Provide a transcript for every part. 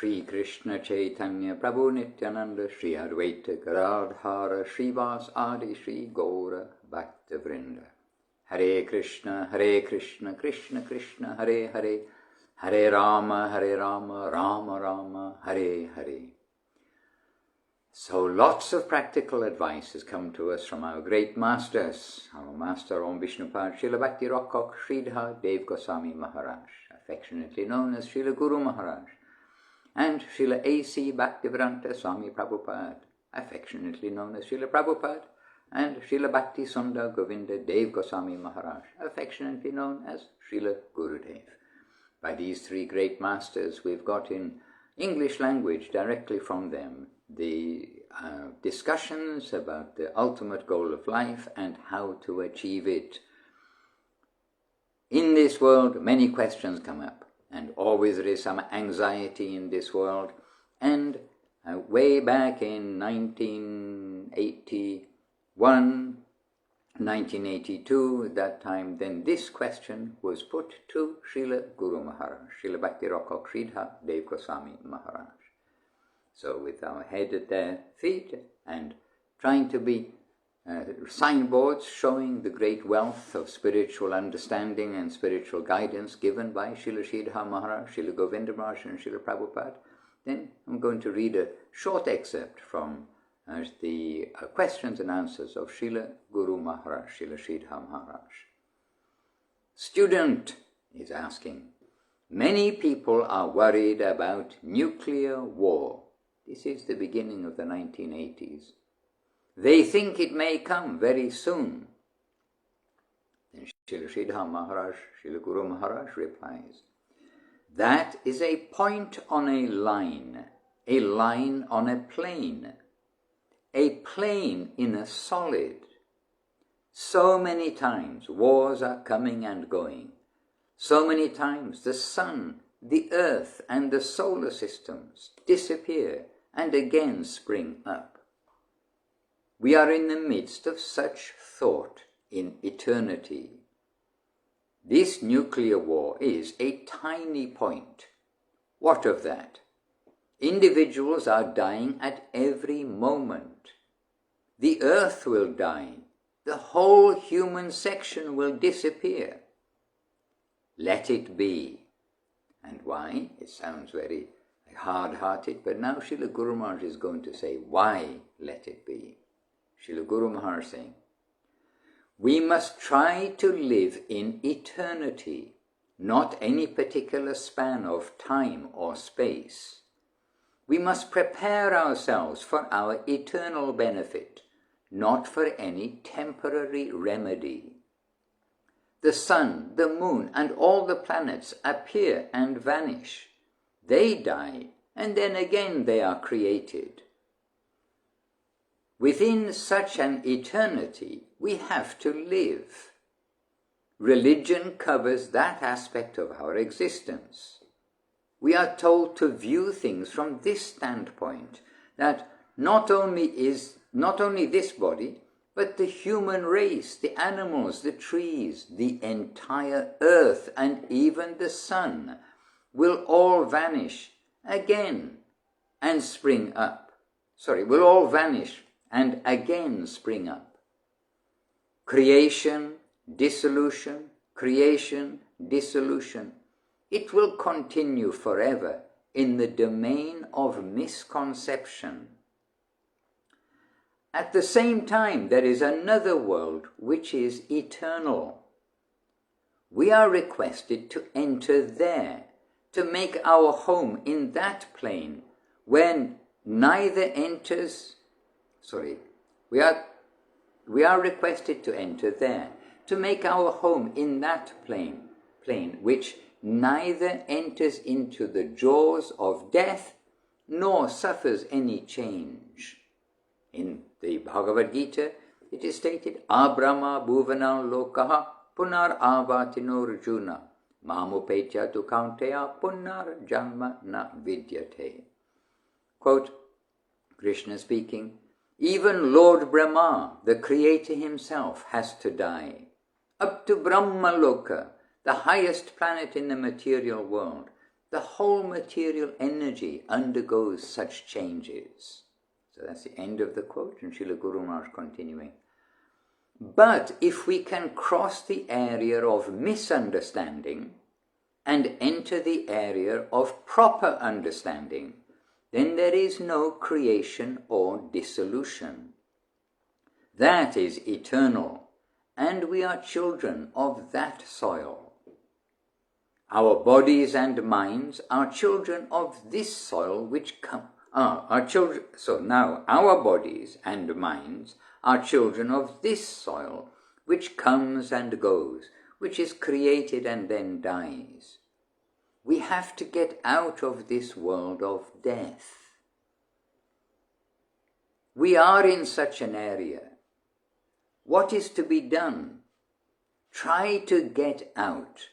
Shri Krishna Chaitanya Prabhu Nityananda Shri Advaita Gadadhara Srivas Adi Shri Gaura Bhakta Vrinda. Hare Krishna, Krishna Krishna, Hare Hare, Hare Rama, Rama Rama, Hare Hare. So lots of practical advice has come to us from our great masters. Our master Om Vishnupad Srila Bhakti Rockok Sridhar Dev Goswami Maharaj, affectionately known as Srila Guru Maharaj, and Srila A.C. Bhaktivedanta Swami Prabhupada, affectionately known as Srila Prabhupada, and Srila Bhakti Sundar Govinda Dev Goswami Maharaj, affectionately known as Srila Gurudev. By these three great masters, we've got in English language directly from them the discussions about the ultimate goal of life and how to achieve it. In this world, many questions come up, and always there is some anxiety in this world. And way back in 1981, 1982, at that time, then this question was put to Srila Guru Maharaj, Srila Bhakti Rockok Sridhar Dev Goswami Maharaj. So with our head at their feet and trying to be signboards showing the great wealth of spiritual understanding and spiritual guidance given by Srila Sridhar Maharaj, Srila Govinda Maharaj and Srila Prabhupada, then I'm going to read a short excerpt from the questions and answers of Srila Guru Maharaj, Srila Sridhar Maharaj. Student is asking, many people are worried about nuclear war. This is the beginning of the 1980s. They think it may come very soon. Then Srila Sridhar Maharaj, Srila Guru Maharaj replies, that is a point on a line on a plane in a solid. So many times wars are coming and going. So many times the sun, the earth and the solar systems disappear and again spring up. We are in the midst of such thought in eternity. This nuclear war is a tiny point. What of that? Individuals are dying at every moment. The earth will die. The whole human section will disappear. Let it be. And why? It sounds very hard-hearted, but now Srila Guru Maharaj is going to say, why let it be? Srila Guru Maharaj saying, we must try to live in eternity, not any particular span of time or space. We must prepare ourselves for our eternal benefit, not for any temporary remedy. The sun, the moon, and all the planets appear and vanish. They die, and then again they are created. Within such an eternity, we have to live. Religion covers that aspect of our existence. We are told to view things from this standpoint, that not only this body, but the human race, the animals, the trees, the entire earth, and even the sun will all vanish again and spring up. Will all vanish and again spring up. Creation, dissolution, creation, dissolution. It will continue forever in the domain of misconception. At the same time, there is another world which is eternal. We are requested to enter there, to make our home in that plane, when neither enters, we are requested to enter there, to make our home in that plane which neither enters into the jaws of death, nor suffers any change. In the Bhagavad Gita, it is stated, Abrahma bhuvanal lokaha punar avatino rjuna mamupetya tu kaunteya punar janma na vidyate. Quote, Krishna speaking, even Lord Brahma, the Creator himself, has to die. Up to Brahma Loka, the highest planet in the material world, The whole material energy undergoes such changes. So that's the end of the quote, and Srila Guru Maharaj continuing. But if we can cross the area of misunderstanding and enter the area of proper understanding, then there is no creation or dissolution. That is eternal, and we are children of that soil. Our bodies and minds are children of this soil which are children. So now our bodies and minds are children of this soil which comes and goes, which is created and then dies. We have to get out of this world of death. We are in such an area. What is to be done? Try to get out.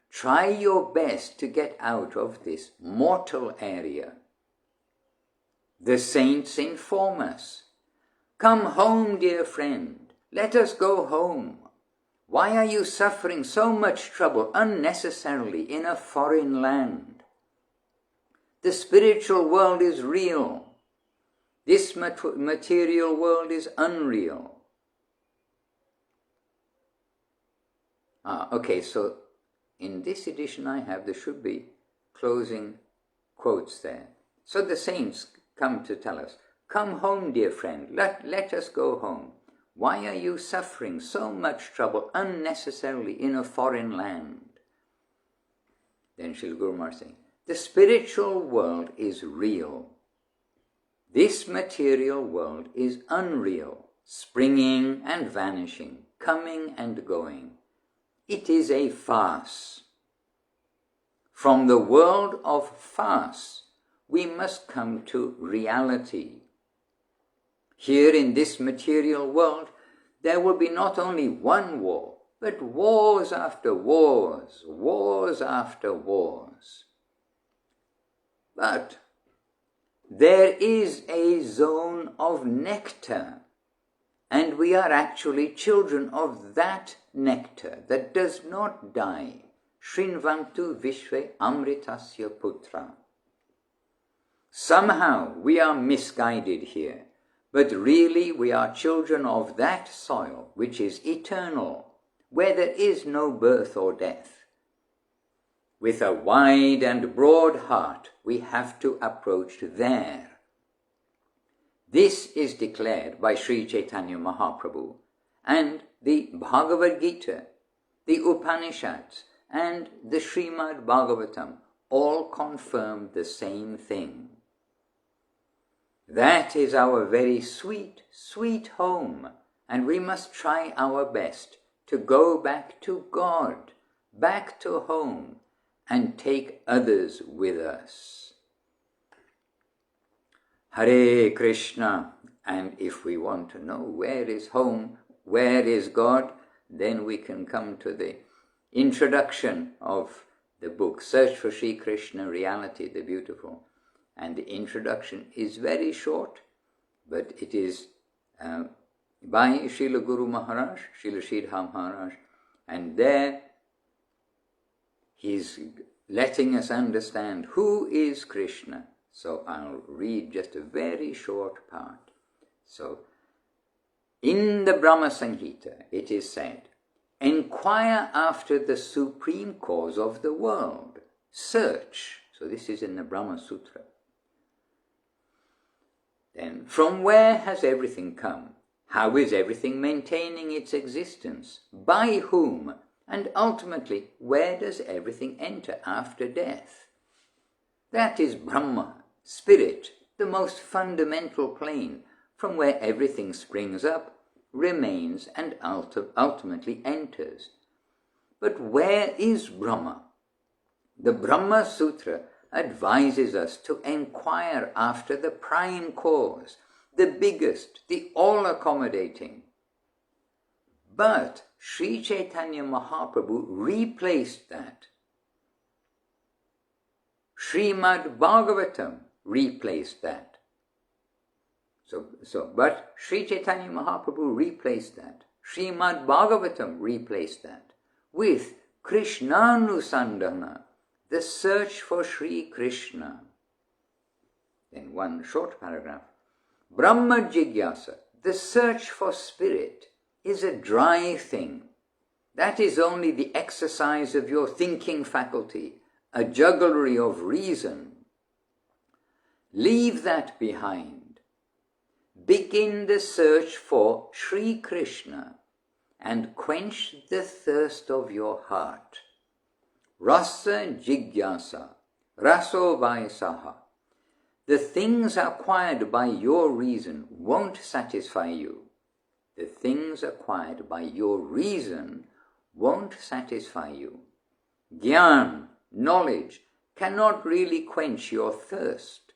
Try your best to get out of this mortal area. The saints inform us, "Come home, dear friend, let us go home. Why are you suffering so much trouble unnecessarily in a foreign land? The spiritual world is real. This material world is unreal." Okay, so in this edition there should be closing quotes there. So the saints come to tell us, "Come home, dear friend, let us go home. Why are you suffering so much trouble unnecessarily in a foreign land?" Then Srila Guru Maharaj saying, "The spiritual world is real. This material world is unreal, springing and vanishing, coming and going. It is a farce. From the world of farce, we must come to reality. Here in this material world, there will be not only one war, but wars after wars, wars after wars. But there is a zone of nectar, and we are actually children of that nectar that does not die. Shrinvantu Vishve Amritasya Putra. Somehow we are misguided here, but really we are children of that soil which is eternal, where there is no birth or death. With a wide and broad heart we have to approach there. This is declared by Sri Chaitanya Mahaprabhu, and the Bhagavad Gita, the Upanishads, and the Srimad Bhagavatam all confirm the same thing. That is our very sweet, sweet home, and we must try our best to go back to God, back to home, and take others with us. Hare Krishna. And if we want to know where is home, where is God, then we can come to the introduction of the book, Search for Sri Krishna, Reality, the Beautiful. And the introduction is very short, but it is by Srila Guru Maharaj, Srila Sridhar Maharaj, and there he's letting us understand who is Krishna. So I'll read just a very short part. So, in the Brahma Samhita, it is said, "Enquire after the supreme cause of the world. Search." So this is in the Brahma Sutra. Then, from where has everything come? How is everything maintaining its existence? By whom? And ultimately, where does everything enter after death? That is Brahma, spirit, the most fundamental plane, from where everything springs up, remains, and ultimately enters. But where is Brahma? The Brahma Sutra advises us to enquire after the prime cause, the biggest, the all-accommodating. But Sri Chaitanya Mahaprabhu replaced that. Srimad Bhagavatam replaced that. But Sri Chaitanya Mahaprabhu replaced that. Srimad Bhagavatam replaced that with Krishnanusandhana, the search for Sri Krishna. Then one short paragraph. Brahma Jigyasa, the search for spirit, is a dry thing. That is only the exercise of your thinking faculty, a jugglery of reason. Leave that behind. Begin the search for Sri Krishna and quench the thirst of your heart. Rasa Jigyasa, Raso Vaisaha. The things acquired by your reason won't satisfy you. The things acquired by your reason won't satisfy you. Gyan, knowledge, cannot really quench your thirst.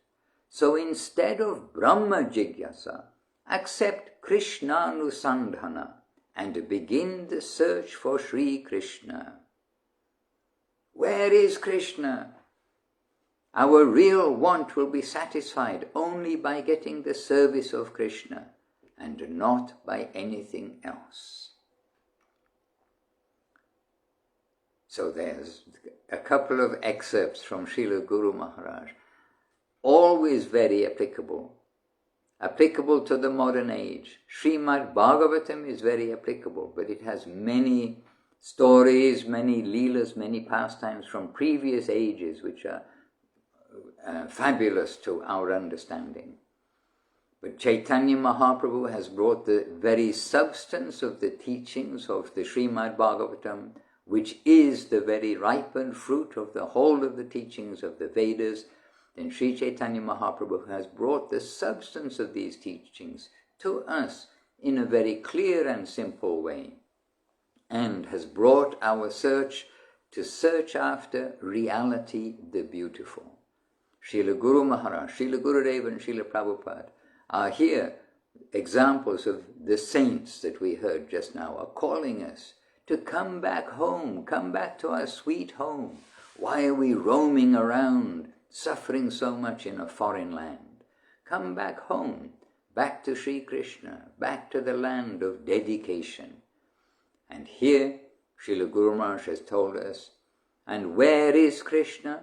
So instead of Brahma Jigyasa, accept Krishnanusandhana and begin the search for Sri Krishna. Where is Krishna? Our real want will be satisfied only by getting the service of Krishna and not by anything else. So there's a couple of excerpts from Srila Guru Maharaj, always very applicable to the modern age. Srimad Bhagavatam is very applicable, but it has many stories, many leelas, many pastimes from previous ages which are fabulous to our understanding. But Chaitanya Mahaprabhu has brought the very substance of the teachings of the Srimad Bhagavatam, which is the very ripened fruit of the whole of the teachings of the Vedas. Then Sri Chaitanya Mahaprabhu has brought the substance of these teachings to us in a very clear and simple way, and has brought our search to search after reality, the beautiful. Srila Guru Maharaj, Srila Gurudev and Srila Prabhupada are here examples of the saints that we heard just now, are calling us to come back home, come back to our sweet home. Why are we roaming around, suffering so much in a foreign land? Come back home, back to Sri Krishna, back to the land of dedication. And here, Srila Guru Maharaj has told us, and where is Krishna?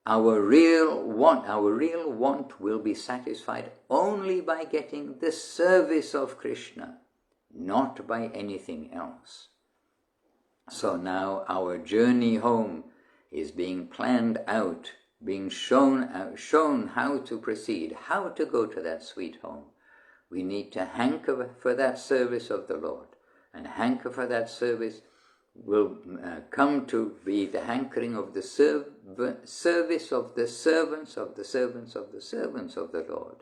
Our real want will be satisfied only by getting the service of Krishna, not by anything else. So now our journey home is being planned out, being shown how to proceed, how to go to that sweet home. We need to hanker for that service of the Lord, and hanker for that service will come to be the hankering of the service of the servants of the servants of the servants of the Lord.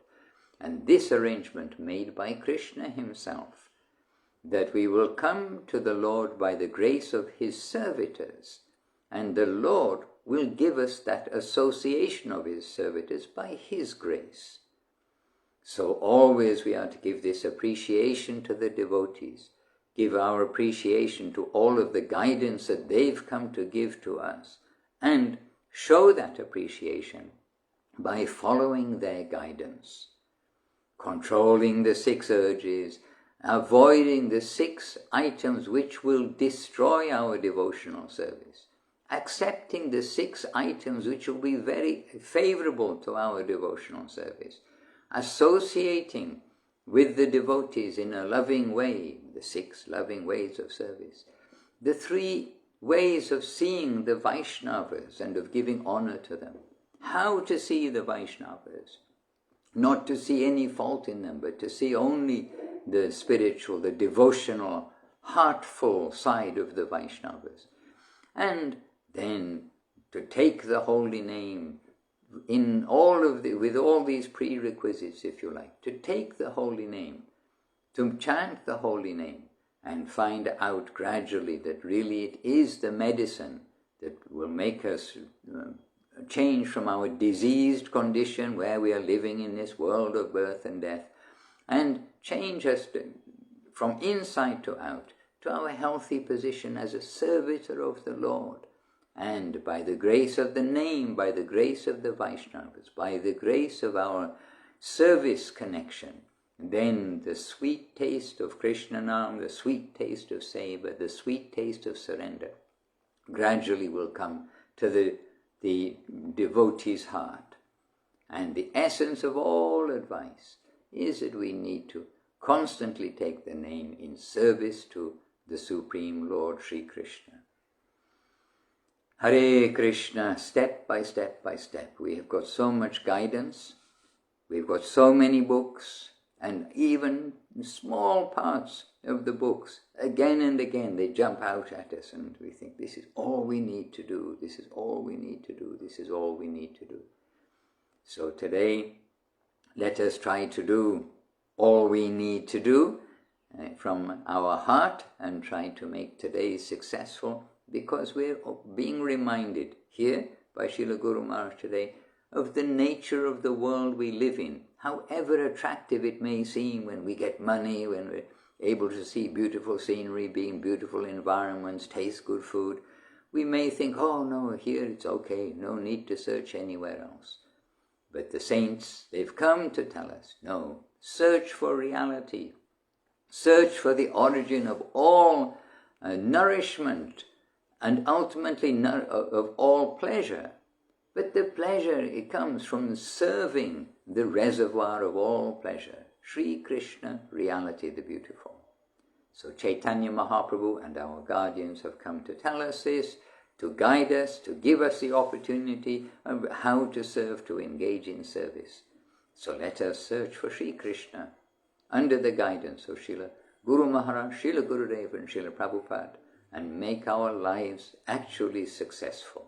And this arrangement made by Krishna himself, that we will come to the Lord by the grace of his servitors, and the Lord will give us that association of his servitors by his grace. So always we are to give this appreciation to the devotees, give our appreciation to all of the guidance that they've come to give to us, and show that appreciation by following their guidance, controlling the 6 urges, avoiding the 6 items which will destroy our devotional service, accepting the 6 items which will be very favorable to our devotional service, associating with the devotees in a loving way, the 6 loving ways of service, the 3 ways of seeing the Vaishnavas and of giving honor to them. How to see the Vaishnavas, not to see any fault in them, but to see only the spiritual, the devotional, heartful side of the Vaishnavas. And then to take the holy name in with all these prerequisites, if you like, to take the holy name, to chant the holy name, and find out gradually that really it is the medicine that will make us change from our diseased condition where we are living in this world of birth and death, and change us from inside to out to our healthy position as a servitor of the Lord. And by the grace of the name, by the grace of the Vaishnavas, by the grace of our service connection, then the sweet taste of Krishna Nam, the sweet taste of Seva, the sweet taste of surrender, gradually will come to the the devotee's heart. And the essence of all advice is that we need to constantly take the name in service to the Supreme Lord Sri Krishna. Hare Krishna, step by step by step. We have got so much guidance, we've got so many books, and even small parts of the books, again and again, they jump out at us and we think, this is all we need to do, this is all we need to do, this is all we need to do. So today, let us try to do all we need to do from our heart and try to make today successful, because we're being reminded here by Srila Guru Maharaj today of the nature of the world we live in. However attractive it may seem when we get money, when we're able to see beautiful scenery, be in beautiful environments, taste good food, we may think, oh no, here it's okay, no need to search anywhere else. But the saints, they've come to tell us, no, search for reality. Search for the origin of all nourishment and ultimately of all pleasure. But the pleasure, it comes from serving the reservoir of all pleasure, Sri Krishna, reality the beautiful. So Chaitanya Mahaprabhu and our guardians have come to tell us this, to guide us, to give us the opportunity of how to serve, to engage in service. So let us search for Sri Krishna under the guidance of Srila Guru Maharaj, Srila Gurudev and Srila Prabhupada, and make our lives actually successful.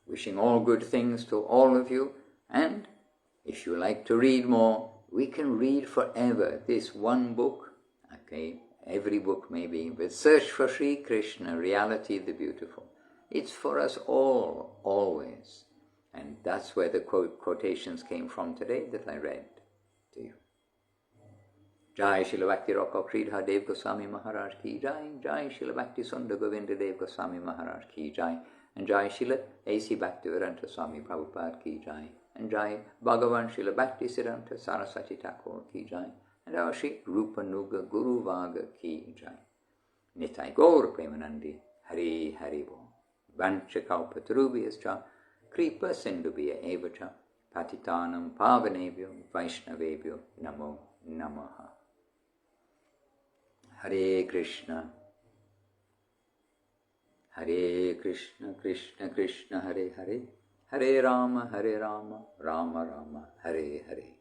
Wishing all good things to all of you, and if you like to read more, we can read forever this one book, okay, every book maybe, but search for Sri Krishna, reality the beautiful. It's for us all, always. And that's where the quotations came from today that I read to you. Jai Srila Bhakti Raka Kridha Dev Goswami Maharaj ki Jai, Jai Srila Bhakti Sundar Govinda Dev Goswami Maharaj ki Jai, and Jai Srila A.C. Bhaktivedanta Swami Prabhupada ki Jai, and Jai Bhagavan Srila Bhakti Siddhanta Saraswati Thakur ki Jai, and our Shri Rupa Nuga Guru Vaga ki Jai. Nitai Gaur Premanandi, Hari Hari Bo, Vancha Kalpatarubhyascha, Kripa Sindubhya Evacha, Patitanam Pavanebhyo, Vaishnavebhyo, Namo Namaha. Hare Krishna, Hare Krishna, Krishna Krishna, Hare Hare, Hare Rama, Rama Rama, Hare Hare.